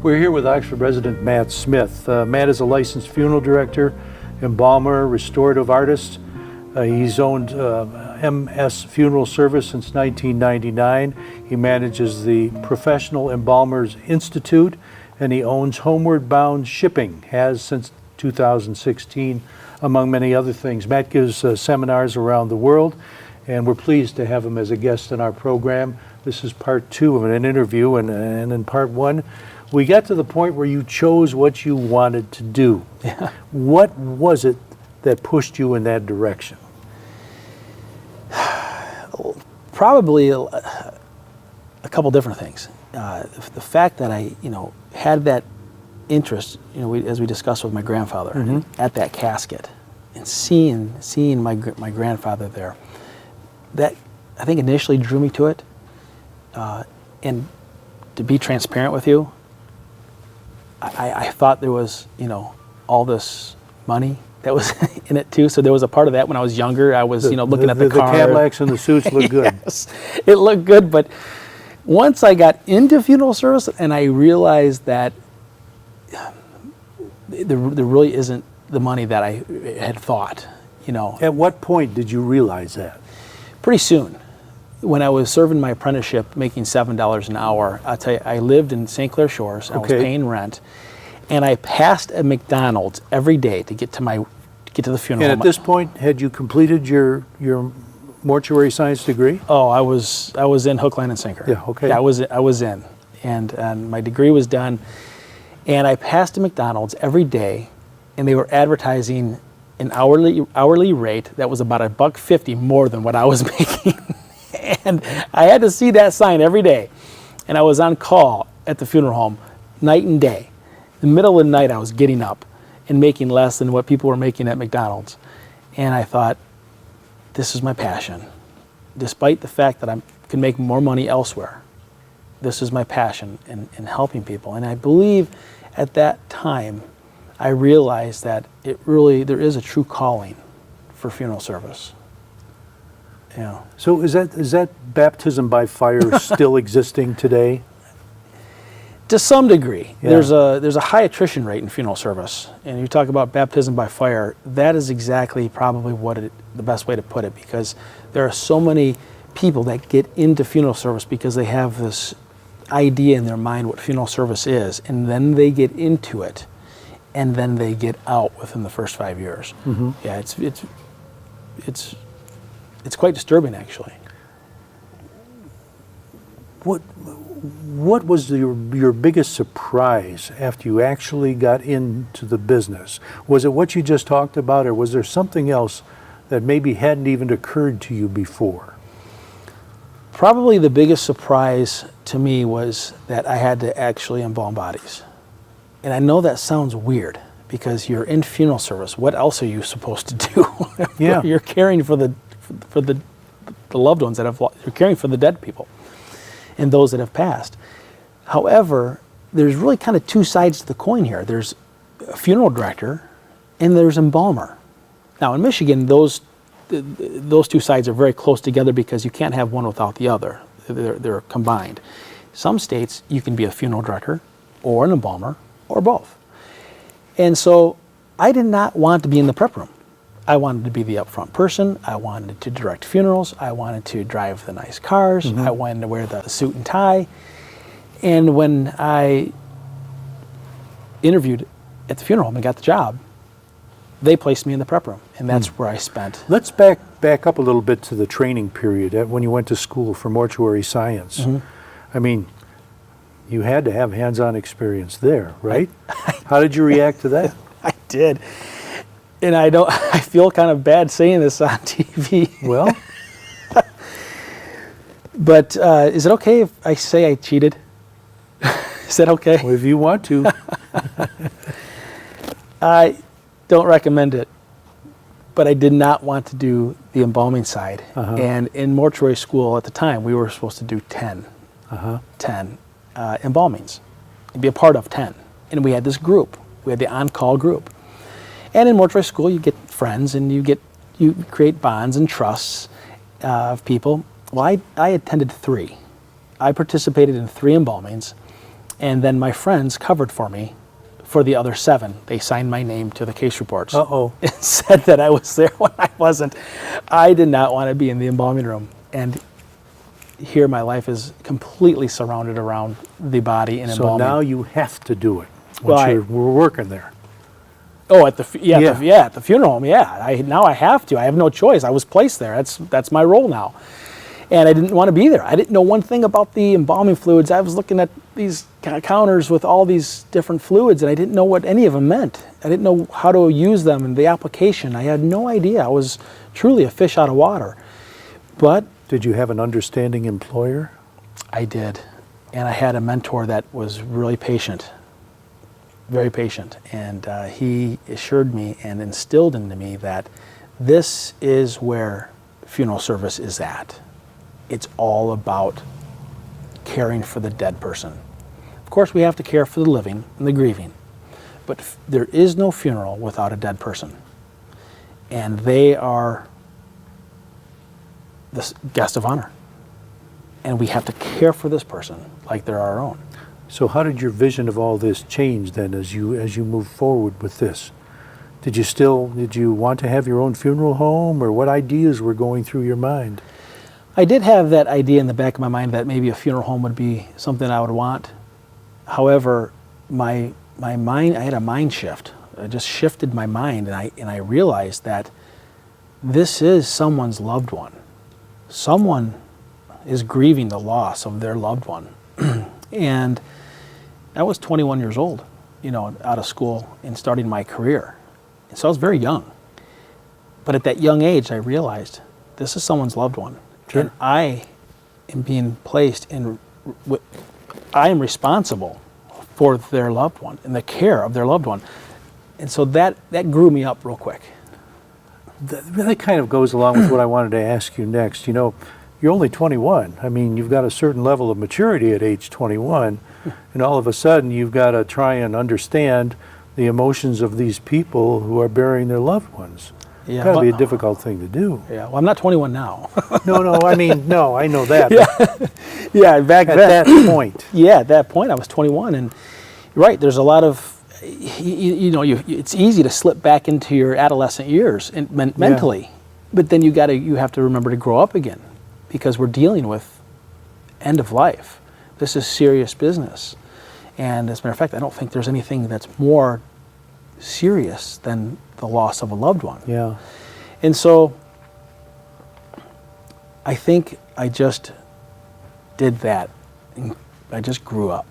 We're here with Oxford resident Matt Smith. Matt is a licensed funeral director, embalmer, restorative artist. He's owned MS Funeral Service since 1999. He manages the Professional Embalmers Institute, and he owns Homeward Bound Shipping, has since 2016, among many other things. Matt gives seminars around the world, and we're pleased to have him as a guest in our program. This is part two of an interview, and in part one, we got to the point where you chose what you wanted to do. Yeah. What was it that pushed you in that direction? Probably a couple different things. The fact that I, had that interest, as we discussed with my grandfather at that casket, and seeing my grandfather there, that I think initially drew me to it. And to be transparent with you, I thought there was, all this money that was in it too. So there was a part of that when I was younger. I was, looking at the car. The Cadillacs and the suits look good. Yes, it looked good. But once I got into funeral service and I realized that there really isn't the money that I had thought, At what point did you realize that? Pretty soon. When I was serving my apprenticeship, making $7 an hour, I'll tell you, I lived in St. Clair Shores. I was paying rent, and I passed a McDonald's every day to get to the funeral. And at this point, had you completed your mortuary science degree? Oh, I was in hook, line, and sinker. Yeah, okay. I was in, and my degree was done, and I passed a McDonald's every day, and they were advertising an hourly rate that was about $1.50 more than what I was making. And I had to see that sign every day. And I was on call at the funeral home night and day. In the middle of the night, I was getting up and making less than what people were making at McDonald's. And I thought, this is my passion. Despite the fact that I can make more money elsewhere, this is my passion in helping people. And I believe at that time, I realized that there is a true calling for funeral service. Yeah. So is that baptism by fire still existing today? To some degree. Yeah. There's a high attrition rate in funeral service, and you talk about baptism by fire. That is exactly probably the best way to put it, because there are so many people that get into funeral service because they have this idea in their mind what funeral service is, and then they get into it, and then they get out within the first 5 years. Mm-hmm. Yeah, it's quite disturbing, actually. What was your biggest surprise after you actually got into the business? Was it what you just talked about, or was there something else that maybe hadn't even occurred to you before? Probably the biggest surprise to me was that I had to actually embalm bodies. And I know that sounds weird, because you're in funeral service. What else are you supposed to do? Yeah. You're caring for the loved ones that you're caring for the dead people and those that have passed. However, there's really kind of two sides to the coin here. There's a funeral director and there's embalmer. Now in Michigan, those two sides are very close together because you can't have one without the other. They're combined. Some states you can be a funeral director or an embalmer or both. And so I did not want to be in the prep room. I wanted to be the upfront person. I wanted to direct funerals. I wanted to drive the nice cars. Mm-hmm. I wanted to wear the suit and tie. And when I interviewed at the funeral home and got the job, they placed me in the prep room, and that's where I spent. Let's back up a little bit to the training period when you went to school for mortuary science. Mm-hmm. I mean, you had to have hands-on experience there, right? How did you react to that? I did. And I feel kind of bad saying this on TV. Well, but is it okay if I say I cheated? Is that okay? Well, if you want to. I don't recommend it, but I did not want to do the embalming side. Uh-huh. And in mortuary school at the time, we were supposed to do 10 embalmings and be a part of 10. And we had this group. We had the on-call group. And in mortuary school, you get friends and you create bonds and trusts of people. Well, I attended 3. I participated in 3 embalmings, And then my friends covered for me for the other 7. They signed my name to the case reports. Uh-oh. And said that I was there when I wasn't. I did not want to be in the embalming room. And here my life is completely surrounded around the body and So embalming. now you have to do it Well, once we're working there. Oh, at the Yeah. at the funeral home, yeah. Now I have to. I have no choice. I was placed there. That's my role now, and I didn't want to be there. I didn't know one thing about the embalming fluids. I was looking at these counters with all these different fluids, and I didn't know what any of them meant. I didn't know how to use them and the application. I had no idea. I was truly a fish out of water. But Did you have an understanding employer? I did, and I had a mentor that was really patient. Very patient, and he assured me and instilled into me that this is where funeral service is at. It's all about caring for the dead person. Of course, we have to care for the living and the grieving, but there is no funeral without a dead person, and they are the guest of honor, and we have to care for this person like they're our own. So how did your vision of all this change then as you move forward with this? Did you want to have your own funeral home, or what ideas were going through your mind? I did have that idea in the back of my mind that maybe a funeral home would be something I would want. However, my mind, I had a mind shift. I just shifted my mind, and I realized that this is someone's loved one. Someone is grieving the loss of their loved one. And I was 21 years old, out of school and starting my career. And so I was very young. But at that young age, I realized this is someone's loved one. Sure. And I am being placed in, I am responsible for their loved one and the care of their loved one. And so that grew me up real quick. That kind of goes along with what I wanted to ask you next. You're only 21. I mean, you've got a certain level of maturity at age 21, and all of a sudden you've got to try and understand the emotions of these people who are burying their loved ones. Yeah, Got to be a well- difficult thing to do. Yeah, well, I'm not 21 now. No, I mean, no, I know that. but Yeah, back At then. that point, Yeah, at that point I was 21, and you're right. There's a lot of, it's easy to slip back into your adolescent years and mentally, but then you have to remember to grow up again, because we're dealing with end of life. This is serious business, and as a matter of fact, I don't think there's anything that's more serious than the loss of a loved one. yeah. And so I think I just did that. And I just grew up.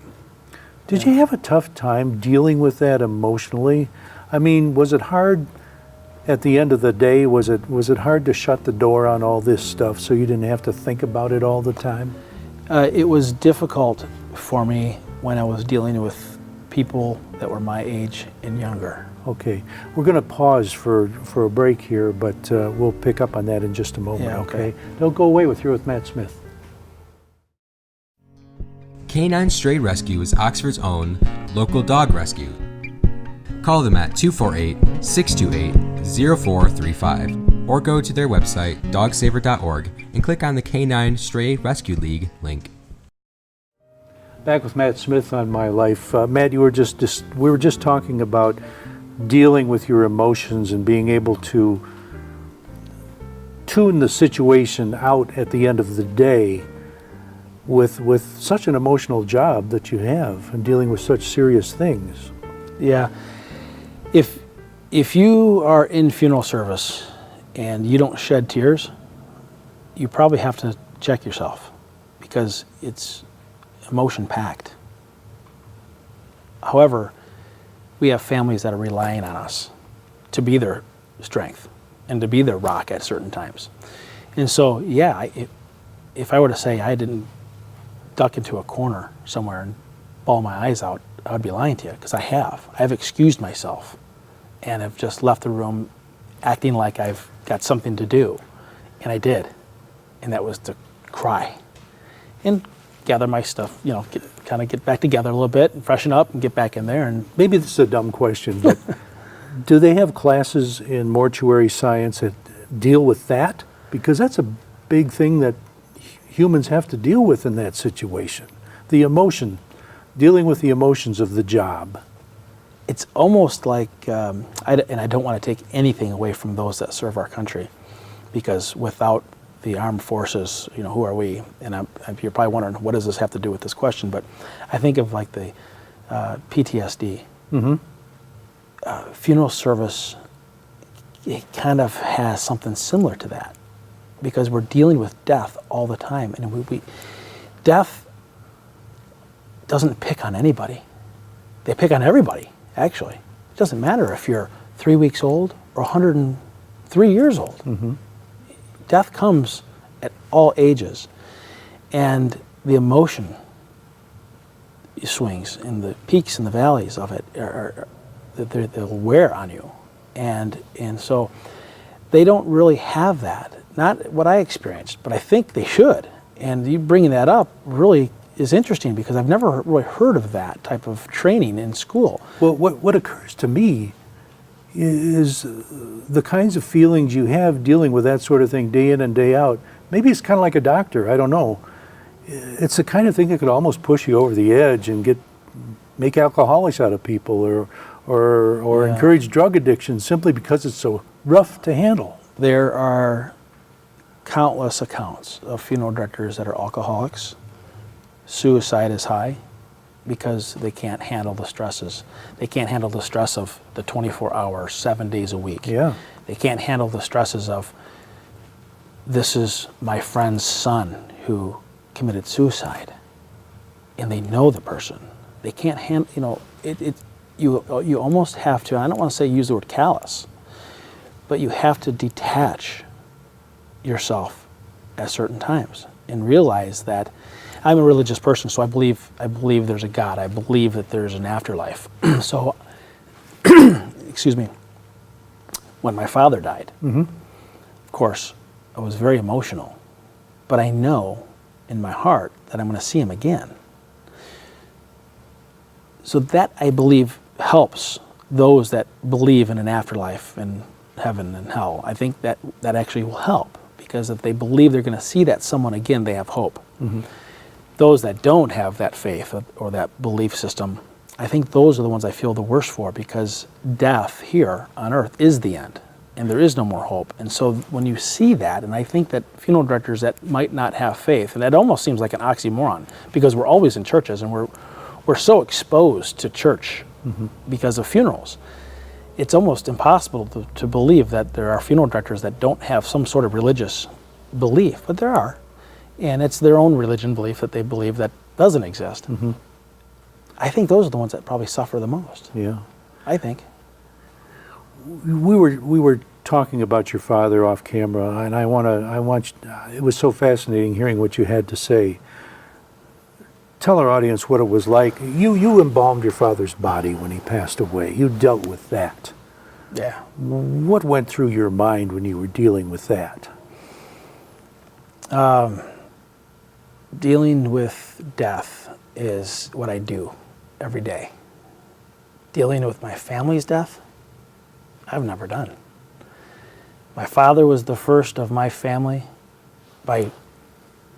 Did you have a tough time dealing with that emotionally? I mean, was it hard at the end of the day? Was it hard to shut the door on all this stuff so you didn't have to think about it all the time? It was difficult for me when I was dealing with people that were my age and younger. Okay, we're going to pause for a break here, but we'll pick up on that in just a moment, Yeah, okay. Don't go away with Here with Matt Smith. Canine Stray Rescue is Oxford's own local dog rescue. Call them at 248-628-0435 or go to their website dogsaver.org and click on the Canine Stray Rescue League link. Back with Matt Smith on My Life. Matt, we were just talking about dealing with your emotions and being able to tune the situation out at the end of the day with such an emotional job that you have and dealing with such serious things. Yeah. If you are in funeral service and you don't shed tears, you probably have to check yourself, because it's emotion packed. However, we have families that are relying on us to be their strength and to be their rock at certain times. And so, yeah, if I were to say I didn't duck into a corner somewhere and bawl my eyes out, I would be lying to you, because I have. I've excused myself and have just left the room acting like I've got something to do. And I did. And that was to cry and gather my stuff, get back together a little bit and freshen up and get back in there. And Maybe this is a dumb question, but do they have classes in mortuary science that deal with that? Because that's a big thing that humans have to deal with in that situation. The emotion dealing with the emotions of the job. It's almost like, and I don't want to take anything away from those that serve our country, because without the armed forces, who are we? And you're probably wondering, what does this have to do with this question? But I think of like the PTSD. Funeral service, it kind of has something similar to that, because we're dealing with death all the time, and death doesn't pick on anybody. They pick on everybody, actually. It doesn't matter if you're 3 weeks old or 103 years old. Death comes at all ages, and the emotion swings and the peaks and the valleys of it they'll wear on you, and so they don't really have that. Not what I experienced, but I think they should. And you bringing that up really is interesting, because I've never really heard of that type of training in school. Well, what occurs to me is the kinds of feelings you have dealing with that sort of thing day in and day out. Maybe it's kind of like a doctor, I don't know. It's the kind of thing that could almost push you over the edge and make alcoholics out of people, or encourage drug addiction simply because it's so rough to handle. There are countless accounts of funeral directors that are alcoholics. Suicide is high because they can't handle the stresses. They can't handle the stress of the 24 hours, 7 days a week. Yeah. They can't handle the stresses of, this is my friend's son who committed suicide, and they know the person. They can't handle, you almost have to, I don't want to say use the word callous, but you have to detach yourself at certain times and realize that I'm a religious person, so I believe there's a God. I believe that there's an afterlife. So, excuse me, when my father died, of course, I was very emotional, but I know in my heart that I'm going to see him again. So that, I believe, helps those that believe in an afterlife and heaven and hell. I think that actually will help, because if they believe they're going to see that someone again, they have hope. Those that don't have that faith or that belief system, I think those are the ones I feel the worst for, because death here on earth is the end, and there is no more hope. And so when you see that, and I think that funeral directors that might not have faith, and that almost seems like an oxymoron, because we're always in churches and we're so exposed to church because of funerals. It's almost impossible to believe that there are funeral directors that don't have some sort of religious belief, but there are. And it's their own religion belief that they believe that doesn't exist. I think those are the ones that probably suffer the most. Yeah. I think. We were talking about your father off camera, and it was so fascinating hearing what you had to say. Tell our audience what it was like. You embalmed your father's body when he passed away. You dealt with that. Yeah. What went through your mind when you were dealing with that? Dealing with death is what I do every day. Dealing with my family's death, I've never done. My father was the first of my family, by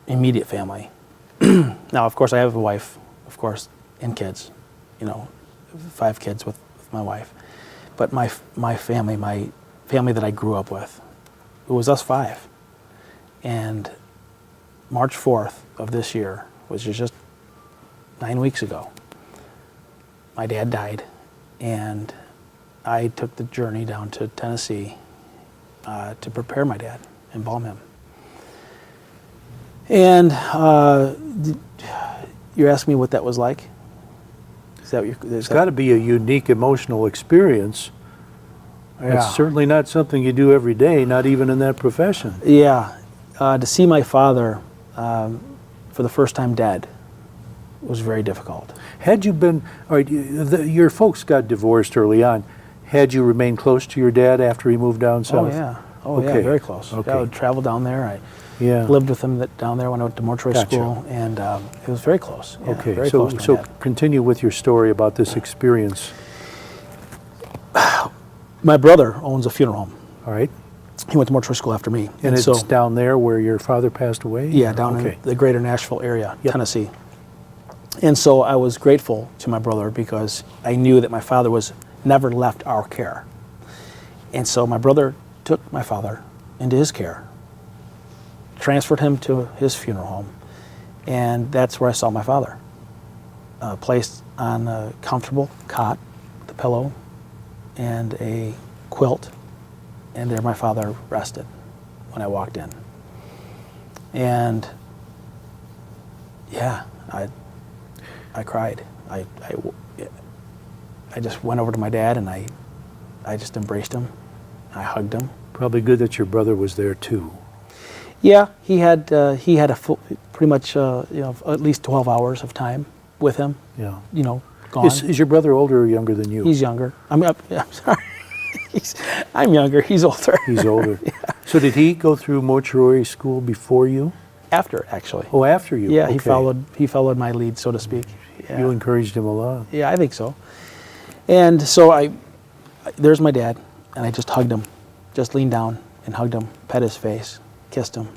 immediate family. Now, of course, I have a wife, of course, and kids, 5 kids with my wife. But my family that I grew up with, it was us 5. And March 4th of this year, which is just 9 weeks ago, my dad died, and I took the journey down to Tennessee to prepare my dad, embalm him. And you're asking me what that was like? Is that what It's got to be a unique emotional experience. Yeah. It's certainly not something you do every day, not even in that profession. Yeah. To see my father for the first time dead was very difficult. Had you been, all right, your folks got divorced early on. Had you remained close to your dad after he moved down south? Oh yeah, very close. Okay. I would travel down there. I Yeah. lived with him down there when I went to mortuary Gotcha. school, and it was very close. Yeah, Okay, very so close to my dad. continue with your story about this experience. My brother owns a funeral home. All right, He went to mortuary school after me. and it's so, down there where your father passed away? yeah, down Okay. in the greater Nashville area, Yep. Tennessee. And so I was grateful to my brother because I knew that my father was never left our care. And so my brother took my father into his care, transferred him to his funeral home, and that's where I saw my father, placed on a comfortable cot with a pillow and a quilt, and there my father rested when I walked in. And yeah, I cried. I just went over to my dad and I just embraced him. I hugged him. Probably good that your brother was there too. Yeah, he had a full, pretty much at least 12 hours of time with him. Yeah. Gone. Is your brother older or younger than you? He's younger. I'm sorry. I'm younger. He's older. He's older. Yeah. So did he go through mortuary school before you? After, actually. Oh, after you. Yeah, Okay. he followed my lead, so to speak. Yeah. You encouraged him a lot. Yeah, I think so. And so there's my dad, and I just hugged him, just leaned down and hugged him, pet his face, kissed him,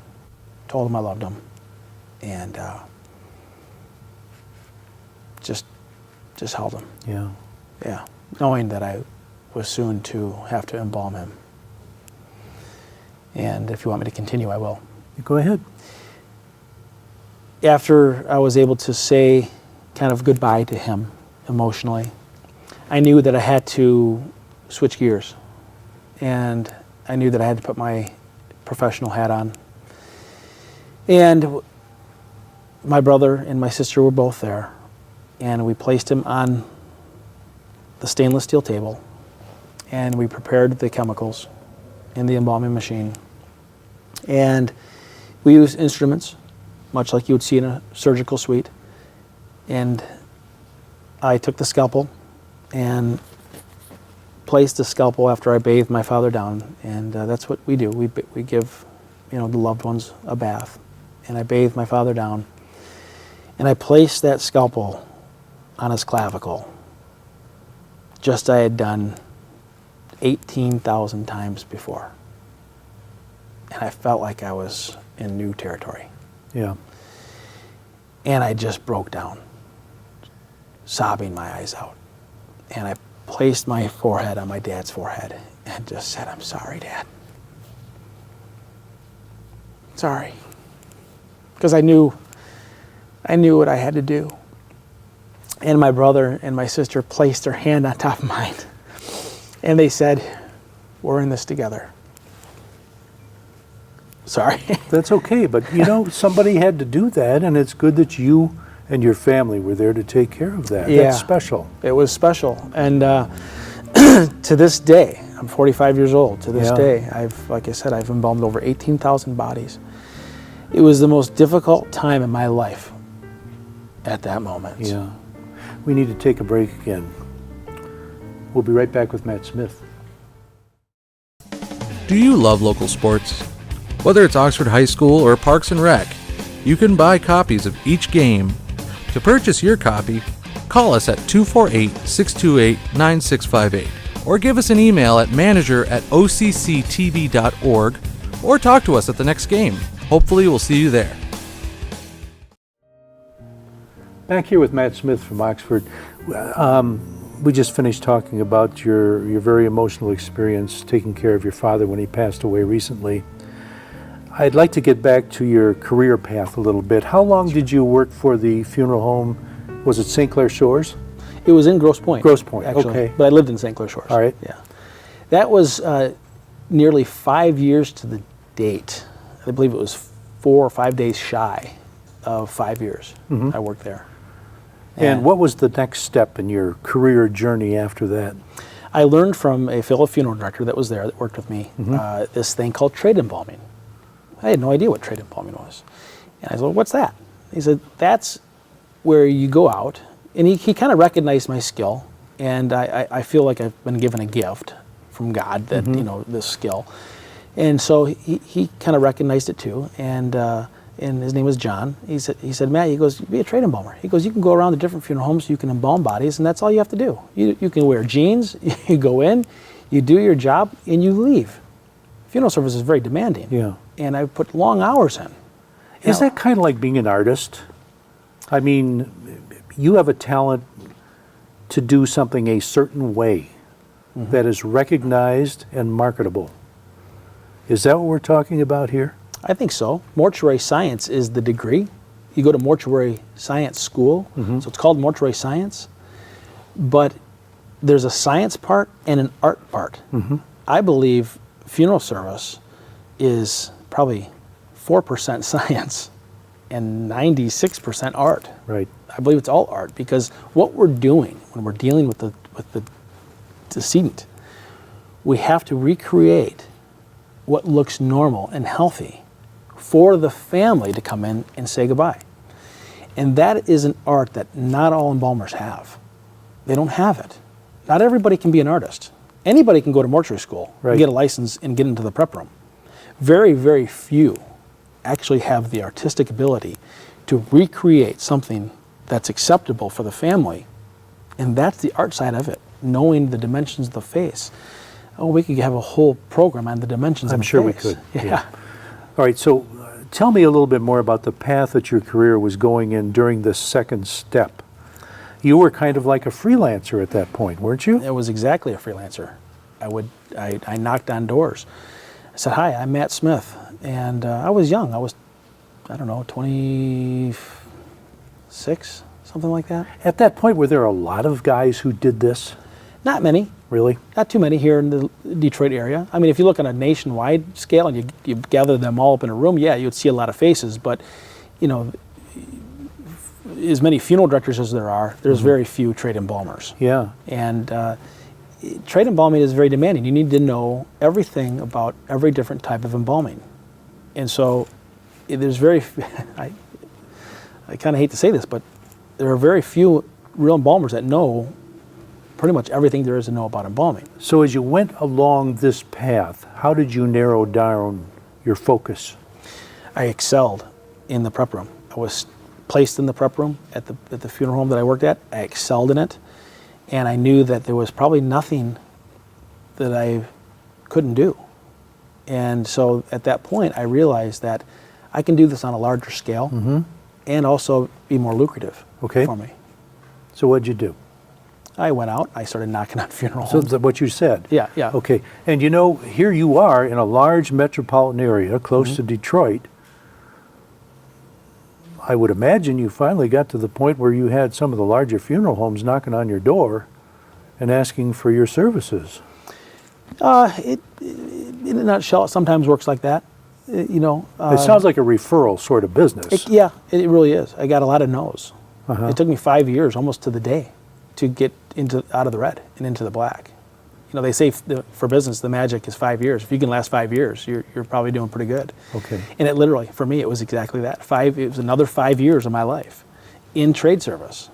told him I loved him, and just held him. Yeah. Yeah, knowing that I was soon to have to embalm him. And if you want me to continue, I will. Go ahead. After I was able to say kind of goodbye to him emotionally, I knew that I had to switch gears. And I knew that I had to put my professional hat on. And my brother and my sister were both there. And we placed him on the stainless steel table. And we prepared the chemicals in the embalming machine. And we used instruments, much like you would see in a surgical suite. And I took the scalpel and placed the scalpel after I bathed my father down. And that's what we do. We give the loved ones a bath. And I bathed my father down. And I placed that scalpel on his clavicle, just I had done 18,000 times before. And I felt like I was in new territory. Yeah. And I just broke down, sobbing my eyes out. And I placed my forehead on my dad's forehead and just said, "I'm sorry, Dad. Sorry." Because I knew what I had to do. And my brother and my sister placed their hand on top of mine. And they said, "We're in this together." Sorry. That's okay, but somebody had to do that, and it's good that you and your family were there to take care of that. Yeah. That's special. It was special. And to this day, I'm 45 years old. To this Yeah. day, like I said, I've embalmed over 18,000 bodies. It was the most difficult time in my life at that moment. Yeah. We need to take a break again. We'll be right back with Matt Smith. Do you love local sports? Whether it's Oxford High School or Parks and Rec, you can buy copies of each game. To purchase your copy, call us at 248-628-9658 or give us an email at manager@occtv.org or talk to us at the next game. Hopefully we'll see you there. Back here with Matt Smith from Oxford. We just finished talking about your very emotional experience taking care of your father when he passed away recently. I'd like to get back to your career path a little bit. How long did you work for the funeral home? Was it St. Clair Shores? It was in Grosse Pointe. Grosse Pointe, actually, okay. But I lived in St. Clair Shores. All right. Yeah. That was nearly 5 years to the date. I believe it was 4 or 5 days shy of 5 years I worked there. And what was the next step in your career journey after that? I learned from a fellow funeral director that was there that worked with me this thing called trade embalming. I had no idea what trade embalming was. And I said, "What's that?" He said, "That's where you go out." And he kind of recognized my skill. And I feel like I've been given a gift from God that, this skill. And so he kind of recognized it too. And his name was John. He said, "Matt," he goes, "be a trade embalmer." He goes, "You can go around to different funeral homes, you can embalm bodies, and that's all you have to do. You can wear jeans, you go in, you do your job, and you leave." Funeral service is very demanding. Yeah. And I put long hours in. Is that kind of like being an artist? I mean, you have a talent to do something a certain way that is recognized and marketable. Is that what we're talking about here? I think so. Mortuary science is the degree. You go to mortuary science school, so it's called mortuary science, but there's a science part and an art part. I believe funeral service is probably 4% science and 96% art. Right. I believe it's all art, because what we're doing when we're dealing with the decedent, we have to recreate what looks normal and healthy for the family to come in and say goodbye. And that is an art that not all embalmers have. They don't have it. Not everybody can be an artist. Anybody can go to mortuary school Right. and get a license and get into the prep room. Very, very few actually have the artistic ability to recreate something that's acceptable for the family. And that's the art side of it, knowing the dimensions of the face. Oh, we could have a whole program on the dimensions of I'm the sure we face. could. Yeah. All right, so tell me a little bit more about the path that your career was going in during this second step. You were kind of like a freelancer at that point, weren't you? It was exactly a freelancer. I knocked on doors. I said, "Hi, I'm Matt Smith," and I was young. I don't know, 26, something like that. At that point, were there a lot of guys who did this? Not many, Really? not too many here in the Detroit area. I mean, if you look on a nationwide scale and you gather them all up in a room, yeah, you'd see a lot of faces. But, you know, as many funeral directors as there are, there's very few trade embalmers. Yeah. And trade embalming is very demanding. You need to know everything about every different type of embalming. And so there's I kind of hate to say this, but there are very few real embalmers that know pretty much everything there is to know about embalming. So as you went along this path, how did you narrow down your focus? I excelled in the prep room. I was placed in the prep room at the funeral home that I worked at. I excelled in it. And I knew that there was probably nothing that I couldn't do. And so at that point, I realized that I can do this on a larger scale and also be more lucrative Okay. for me. So what'd you do? I went out, I started knocking on funeral So homes. that's what you said. Yeah, yeah. Okay. And you know, here you are in a large metropolitan area close to Detroit. I would imagine you finally got to the point where you had some of the larger funeral homes knocking on your door and asking for your services. In a nutshell, it sometimes works like that. You know, It sounds like a referral sort of business. yeah, it really is. I got a lot of no's. Uh-huh. It took me 5 years, almost to the day, to get out of the red and into the black. You know, they say for business, the magic is 5 years. If you can last 5 years, you're probably doing pretty good. Okay. And it literally, for me, it was exactly that. It was another 5 years of my life in trade service.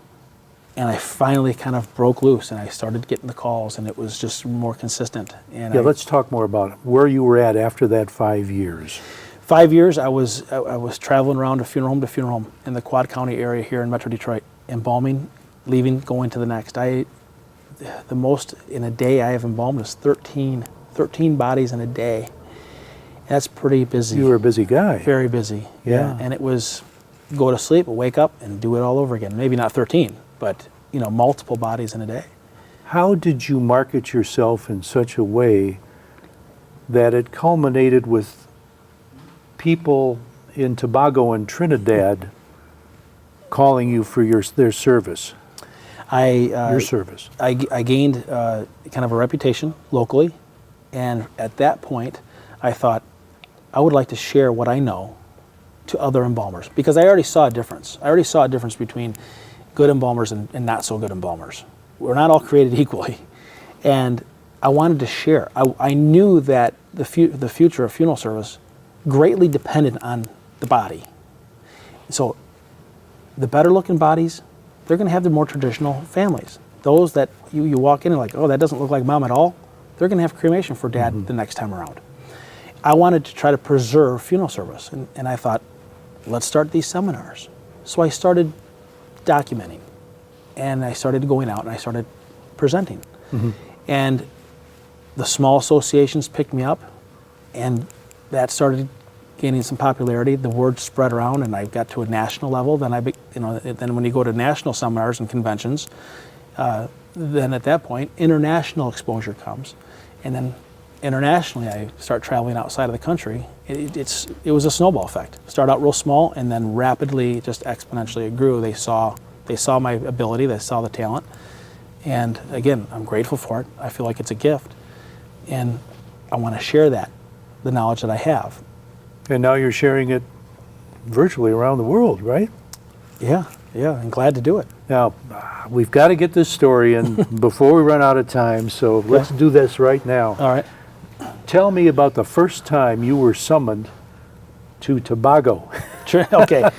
And I finally kind of broke loose, and I started getting the calls, and it was just more consistent. And Yeah, let's talk more about it. Where you were at after that 5 years. 5 years, I was traveling around to funeral home in the Quad County area here in Metro Detroit, embalming, leaving, going to the next. The most in a day I have embalmed is 13 bodies in a day. That's pretty busy. You were a busy guy. Very busy. Yeah. And it was go to sleep, wake up, and do it all over again. Maybe not 13, but you know, multiple bodies in a day. How did you market yourself in such a way that it culminated with people in Tobago and Trinidad calling you for their service? Your service. I gained kind of a reputation locally, and at that point, I thought I would like to share what I know to other embalmers, because I already saw a difference. I already saw a difference between good embalmers and not so good embalmers. We're not all created equally, and I wanted to share. I knew that the future of funeral service greatly depended on the body. So the better looking bodies, they're going to have the more traditional families. Those that you walk in and like, oh, that doesn't look like mom at all, they're going to have cremation for dad the next time around. I wanted to try to preserve funeral service, and I thought, let's start these seminars. So I started documenting, and I started going out and I started presenting. And the small associations picked me up, and that started gaining some popularity. The word spread around, and I got to a national level. Then then when you go to national seminars and conventions, then at that point, international exposure comes, and then internationally, I start traveling outside of the country. It was a snowball effect. Start out real small, and then rapidly, just exponentially, it grew. They saw my ability. They saw the talent, and again, I'm grateful for it. I feel like it's a gift, and I want to share the knowledge that I have. And now you're sharing it virtually around the world, right? Yeah, I'm glad to do it. Now, we've got to get this story in before we run out of time, so let's do this right now. All right. Tell me about the first time you were summoned to Tobago. Okay.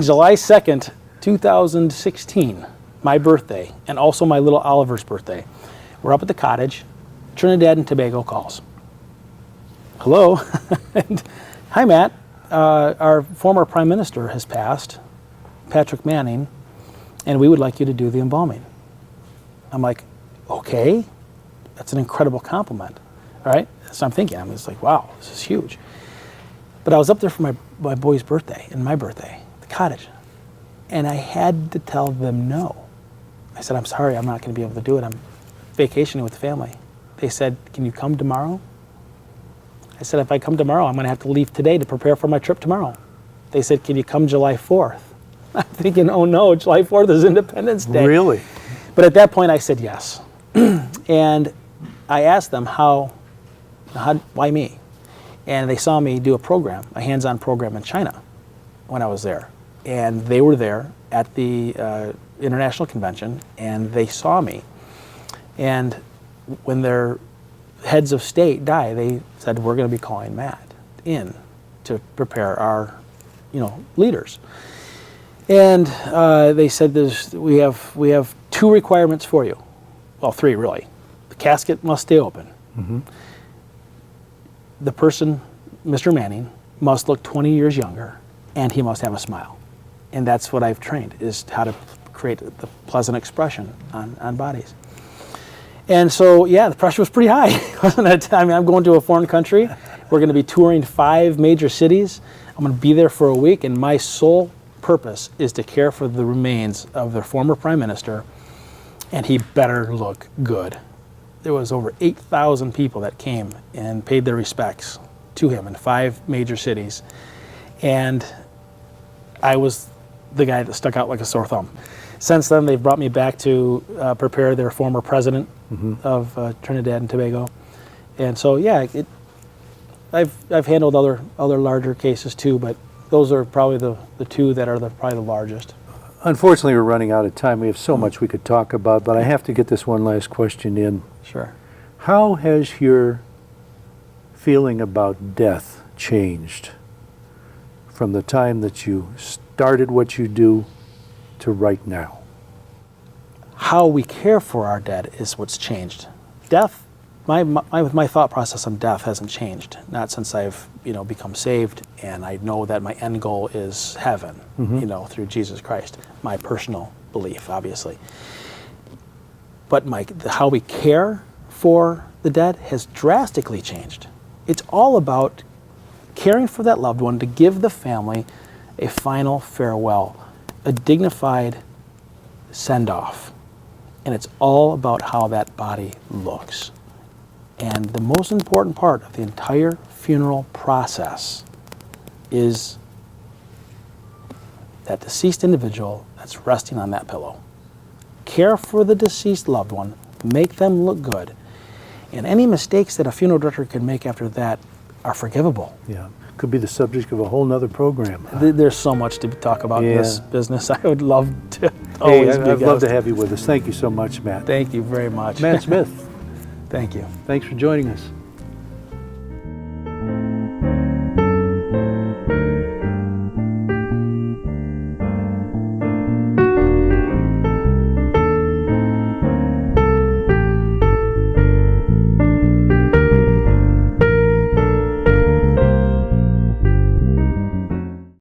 July 2nd, 2016, my birthday, and also my little Oliver's birthday. We're up at the cottage. Trinidad and Tobago calls. Hello. And, hi, Matt. Our former prime minister has passed, Patrick Manning, and we would like you to do the embalming. I'm like, okay, that's an incredible compliment. All right. So I'm thinking, I'm just like, wow, this is huge. But I was up there for my boy's birthday and my birthday, the cottage. And I had to tell them no. I said, I'm sorry, I'm not going to be able to do it. I'm vacationing with the family. They said, can you come tomorrow? I said, if I come tomorrow, I'm going to have to leave today to prepare for my trip tomorrow. They said, can you come July 4th? I'm thinking, oh no, July 4th is Independence Day. Really? But at that point, I said yes. And I asked them why me? And they saw me do a program, a hands-on program in China when I was there. And they were there at the international convention, and they saw me. And when their heads of state die, they said, we're going to be calling Matt in to prepare our, leaders. And they said, we have 2 requirements for you. Well, 3 really. The casket must stay open. Mm-hmm. The person, Mr. Manning, must look 20 years younger, and he must have a smile. And that's what I've trained, is how to create the pleasant expression on bodies. And so, yeah, the pressure was pretty high, wasn't it? I mean, I'm going to a foreign country. We're going to be touring 5 major cities. I'm going to be there for a week, and my sole purpose is to care for the remains of their former prime minister, and he better look good. There was over 8,000 people that came and paid their respects to him in 5 major cities. And I was the guy that stuck out like a sore thumb. Since then, they've brought me back to prepare their former president of Trinidad and Tobago. And so, yeah, I've handled other larger cases too, but those are probably the 2 that are probably the largest. Unfortunately, we're running out of time. We have so much we could talk about, but I have to get this one last question in. Sure. How has your feeling about death changed from the time that you started what you do to right now? How we care for our dead is what's changed. Death, my thought process on death hasn't changed. Not since I've become saved, and I know that my end goal is heaven, through Jesus Christ. My personal belief, obviously. But how we care for the dead has drastically changed. It's all about caring for that loved one to give the family a final farewell, a dignified send-off. And it's all about how that body looks. And the most important part of the entire funeral process is that deceased individual that's resting on that pillow. Care for the deceased loved one, make them look good, and any mistakes that a funeral director can make after that are forgivable. Yeah, could be the subject of a whole nother program. There's so much to talk about in this business. I would love to Hey, always be a I'd love to guest. have you with us. Thank you so much, Matt. Thank you very much. Matt Smith, Thank you. thanks for joining us.